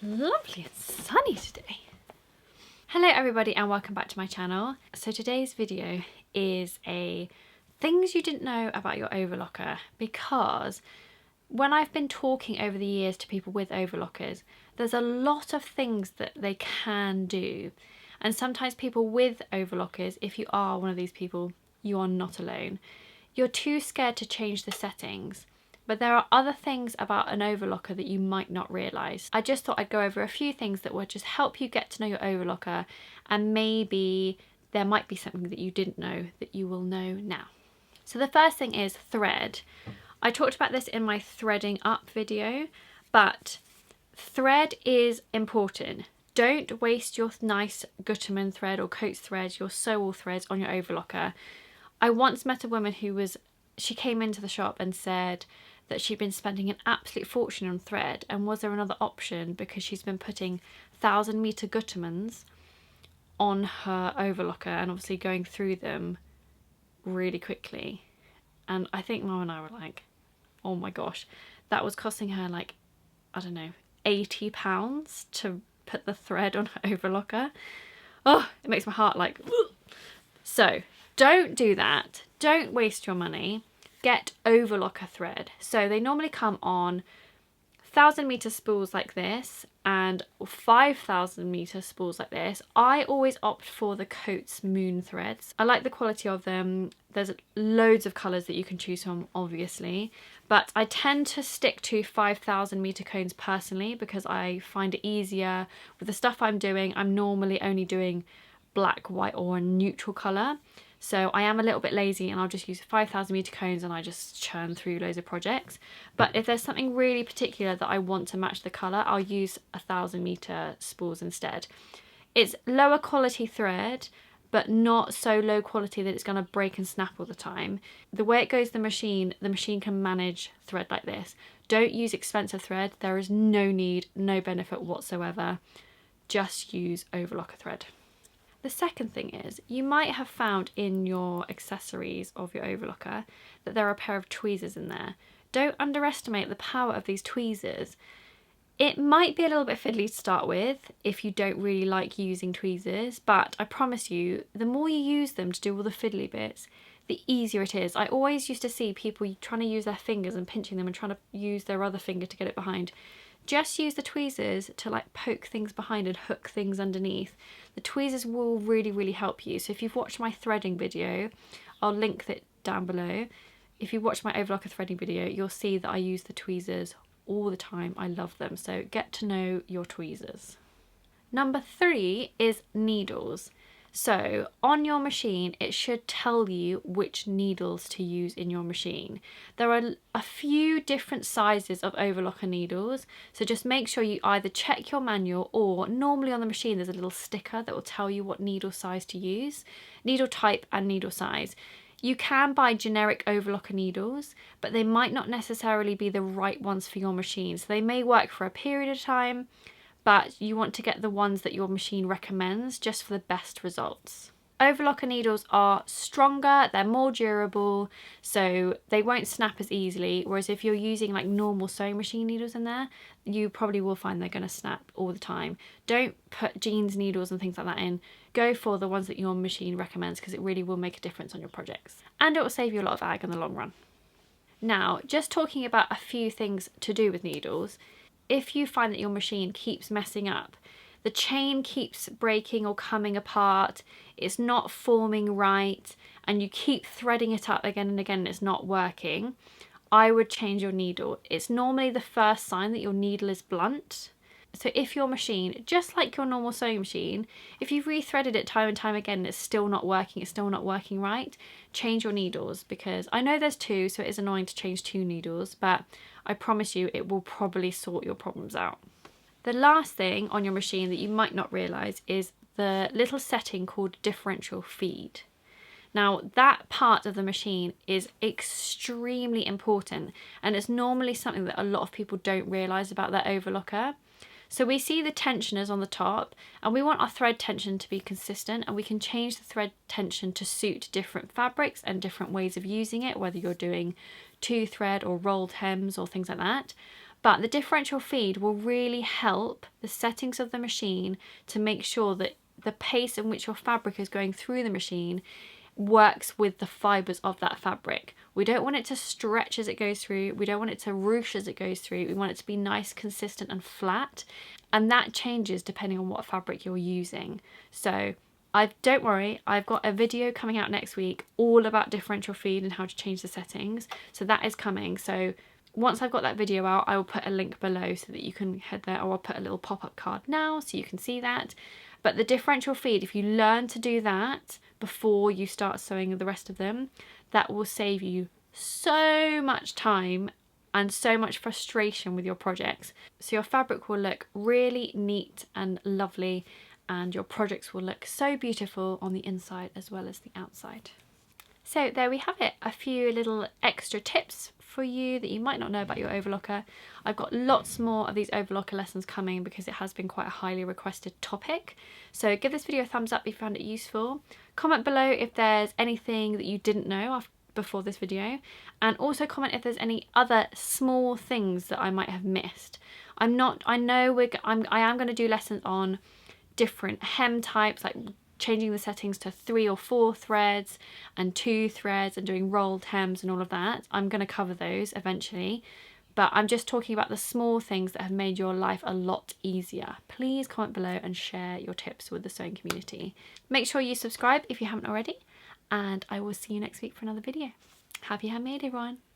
lovely and sunny today. Hello everybody and welcome back to my channel. So today's video is a things you didn't know about your overlocker, because when I've been talking over the years to people with overlockers, there's a lot of things that they can do, and sometimes people with overlockers, if you are one of these people, you are not alone. You're too scared to change the settings, but there are other things about an overlocker that you might not realise. I just thought I'd go over a few things that would just help you get to know your overlocker, and maybe there might be something that you didn't know that you will know now. So the first thing is thread. I talked about this in my threading up video, but thread is important. Don't waste your nice Gutermann thread or Coates thread, your sew-all threads on your overlocker. I once met a woman she came into the shop and said that she'd been spending an absolute fortune on thread, and was there another option, because she's been putting 1,000-metre Gutermanns on her overlocker and obviously going through them really quickly. And I think Mum and I were like, oh my gosh, that was costing her like, I don't know, £80 to put the thread on her overlocker. Oh, it makes my heart like, ugh. So don't do that. Don't waste your money. Get overlocker thread. So they normally come on 1,000-metre spools like this and 5,000-metre spools like this. I always opt for the Coates Moon threads. I like the quality of them. There's loads of colours that you can choose from, obviously, but I tend to stick to 5,000-metre cones personally, because I find it easier. With the stuff I'm doing, I'm normally only doing black, white or a neutral colour. So I am a little bit lazy and I'll just use 5,000-metre cones and I just churn through loads of projects. But if there's something really particular that I want to match the colour, I'll use 1,000-metre spools instead. It's lower quality thread, but not so low quality that it's going to break and snap all the time. The way it goes the machine can manage thread like this. Don't use expensive thread. There is no need, no benefit whatsoever. Just use overlocker thread. The second thing is, you might have found in your accessories of your overlocker that there are a pair of tweezers in there. Don't underestimate the power of these tweezers. It might be a little bit fiddly to start with if you don't really like using tweezers, but I promise you, the more you use them to do all the fiddly bits, the easier it is. I always used to see people trying to use their fingers and pinching them and trying to use their other finger to get it behind. Just use the tweezers to like poke things behind and hook things underneath. The tweezers will really help you. So if you've watched my threading video, I'll link that down below. If you watch my overlocker threading video, you'll see that I use the tweezers all the time. I love them. So get to know your tweezers. Number 3 is needles. So on your machine, it should tell you which needles to use in your machine. There are a few different sizes of overlocker needles, so just make sure you either check your manual, or normally on the machine there's a little sticker that will tell you what needle size to use, needle type and needle size. You can buy generic overlocker needles, but they might not necessarily be the right ones for your machine. So they may work for a period of time, but you want to get the ones that your machine recommends just for the best results. Overlocker needles are stronger, they're more durable, so they won't snap as easily, whereas if you're using like normal sewing machine needles in there, you probably will find they're going to snap all the time. Don't put jeans needles and things like that in. Go for the ones that your machine recommends, because it really will make a difference on your projects. And it will save you a lot of ag in the long run. Now, just talking about a few things to do with needles. If you find that your machine keeps messing up, the chain keeps breaking or coming apart, it's not forming right, and you keep threading it up again and again and it's not working, I would change your needle. It's normally the first sign that your needle is blunt. So if your machine, just like your normal sewing machine, if you've rethreaded it time and time again and it's still not working right, change your needles, because I know there's 2, so it is annoying to change 2 needles, but I promise you it will probably sort your problems out. The last thing on your machine that you might not realise is the little setting called Differential Feed. Now that part of the machine is extremely important, and it's normally something that a lot of people don't realise about their overlocker. So we see the tensioners on the top, and we want our thread tension to be consistent, and we can change the thread tension to suit different fabrics and different ways of using it, whether you're doing 2 thread or rolled hems or things like that. But the differential feed will really help the settings of the machine to make sure that the pace in which your fabric is going through the machine works with the fibres of that fabric. We don't want it to stretch as it goes through. We don't want it to ruche as it goes through. We want it to be nice, consistent and flat. And that changes depending on what fabric you're using. So don't worry, I've got a video coming out next week all about differential feed and how to change the settings. So that is coming. So once I've got that video out, I will put a link below so that you can head there, or I'll put a little pop-up card now so you can see that. But the differential feed, if you learn to do that before you start sewing the rest of them, that will save you so much time and so much frustration with your projects. So your fabric will look really neat and lovely, and your projects will look so beautiful on the inside as well as the outside. So there we have it, a few little extra tips for you that you might not know about your overlocker. I've got lots more of these overlocker lessons coming because it has been quite a highly requested topic. So give this video a thumbs up if you found it useful. Comment below if there's anything that you didn't know before this video, and also comment if there's any other small things that I might have missed. I am going to do lessons on different hem types, like changing the settings to 3 or 4 threads and 2 threads and doing rolled hems and all of that. I'm going to cover those eventually, but I'm just talking about the small things that have made your life a lot easier. Please comment below and share your tips with the sewing community. Make sure you subscribe if you haven't already, and I will see you next week for another video. Happy handmade, everyone!